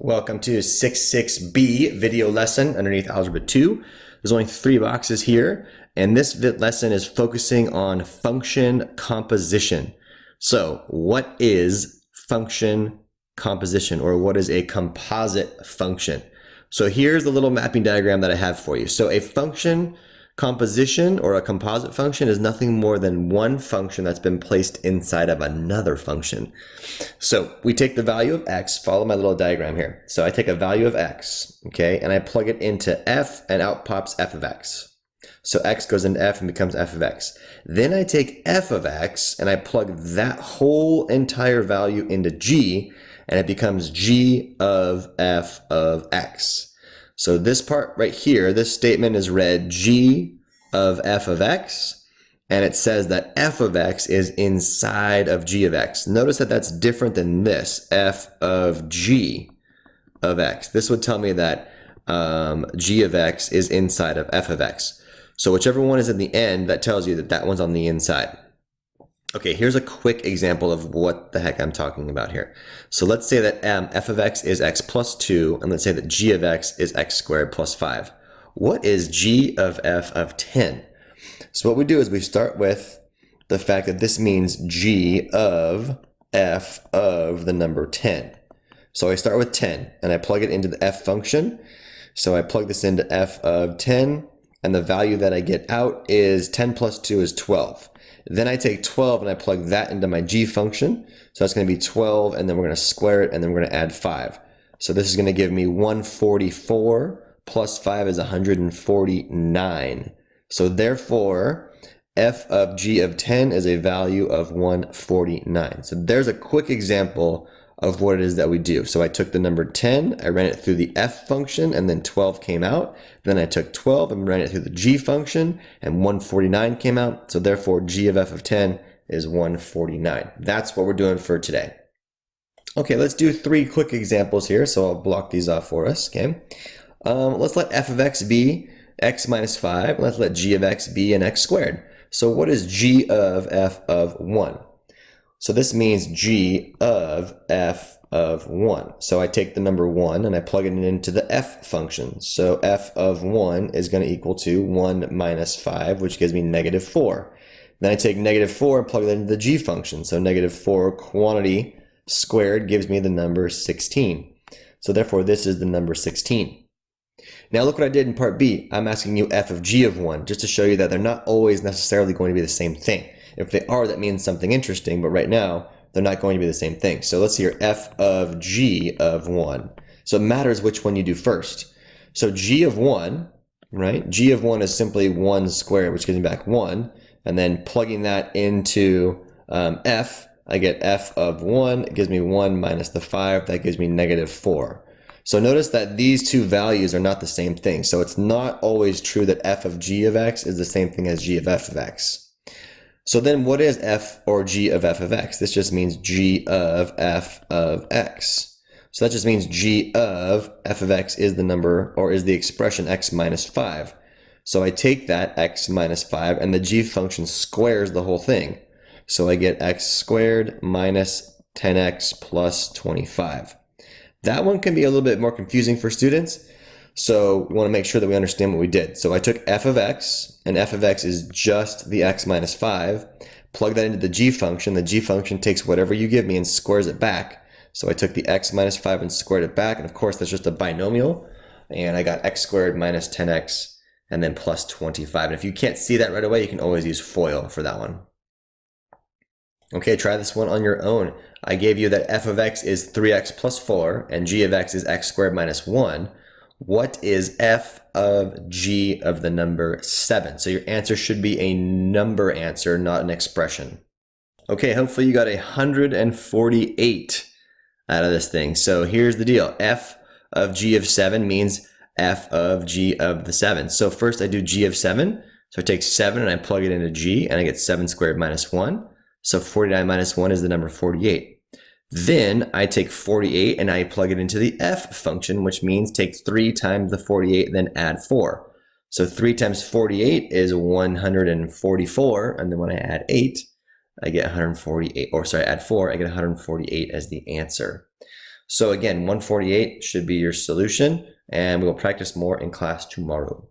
Welcome to 6.6b video lesson underneath Algebra 2. There's only 3 boxes here, and this lesson is focusing on function composition. So what is function composition, or what is a composite function? So here's the little mapping diagram that I have for you. So a function composition or a composite function is nothing more than one function that's been placed inside of another function. So we take the value of x, follow my little diagram here. So I take a value of x, okay, and I plug it into f, and out pops f of x. So x goes into f and becomes f of x. Then I take f of x and I plug that whole entire value into g, and it becomes g of f of x. So this part right here, this statement is read g of f of x, and it says that f of x is inside of g of x. Notice that that's different than this, f of g of x. This would tell me that g of x is inside of f of x. So whichever one is in the end, that tells you that that one's on the inside. Okay, here's a quick example of what the heck I'm talking about here. So let's say that f of x is x plus 2, and let's say that g of x is x squared plus 5. What is g of f of 10? So what we do is we start with the fact that this means g of f of the number 10. So I start with 10, and I plug it into the f function. So I plug this into f of 10, and the value that I get out is 10 plus 2 is 12. Then I take 12 and I plug that into my g function. So that's going to be 12, and then we're going to square it, and then we're going to add 5. So this is going to give me 144 plus 5 is 149. So therefore, f of g of 10 is a value of 149. So there's a quick example of what it is that we do. So I took the number 10, I ran it through the f function, and then 12 came out. Then I took 12 and ran it through the g function, and 149 came out. So therefore, g of f of 10 is 149. That's what we're doing for today. Okay, let's do 3 quick examples here. So I'll block these off for us, okay? Let's let f of x be x minus 5. Let's let g of x be an x squared. So what is g of f of 1? So this means g of f of 1. So I take the number 1 and I plug it into the f function. So f of 1 is going to equal to 1 minus 5, which gives me negative 4. Then I take negative 4 and plug that into the g function. So negative 4 quantity squared gives me the number 16. So therefore, this is the number 16. Now look what I did in part B. I'm asking you f of g of 1, just to show you that they're not always necessarily going to be the same thing. If they are, that means something interesting, but right now, they're not going to be the same thing. So let's see here, f of g of 1. So it matters which one you do first. So g of 1, right? G of 1 is simply 1 squared, which gives me back 1. And then plugging that into f, I get f of 1. It gives me 1 minus the 5. That gives me negative 4. So notice that these two values are not the same thing. So it's not always true that f of g of x is the same thing as g of f of x. So then what is f or g of f of x? This just means g of f of x. So that just means g of f of x is the number, or is the expression x minus 5. So I take that x minus 5 and the g function squares the whole thing. So I get x squared minus 10x plus 25. That one can be a little bit more confusing for students. So we want to make sure that we understand what we did. So I took f of x, and f of x is just the x minus 5. Plug that into the g function. The g function takes whatever you give me and squares it back. So I took the x minus 5 and squared it back. And of course, that's just a binomial. And I got x squared minus 10x and then plus 25. And if you can't see that right away, you can always use FOIL for that one. Okay, try this one on your own. I gave you that f of x is 3x plus 4, and g of x is x squared minus 1. What is f of g of the number 7? So your answer should be a number answer, not an expression. Okay, hopefully you got 148 out of this thing. So here's the deal. F of g of 7 means f of g of the 7. So first I do g of 7. So I take 7 and I plug it into g, and I get 7 squared minus 1. So 49 minus 1 is the number 48. Then I take 48 and I plug it into the f function, which means take 3 times the 48, then add 4. So 3 times 48 is 144, and then when I add 8, I get 148, or sorry, add 4, I get 148 as the answer. So again, 148 should be your solution, and we will practice more in class tomorrow.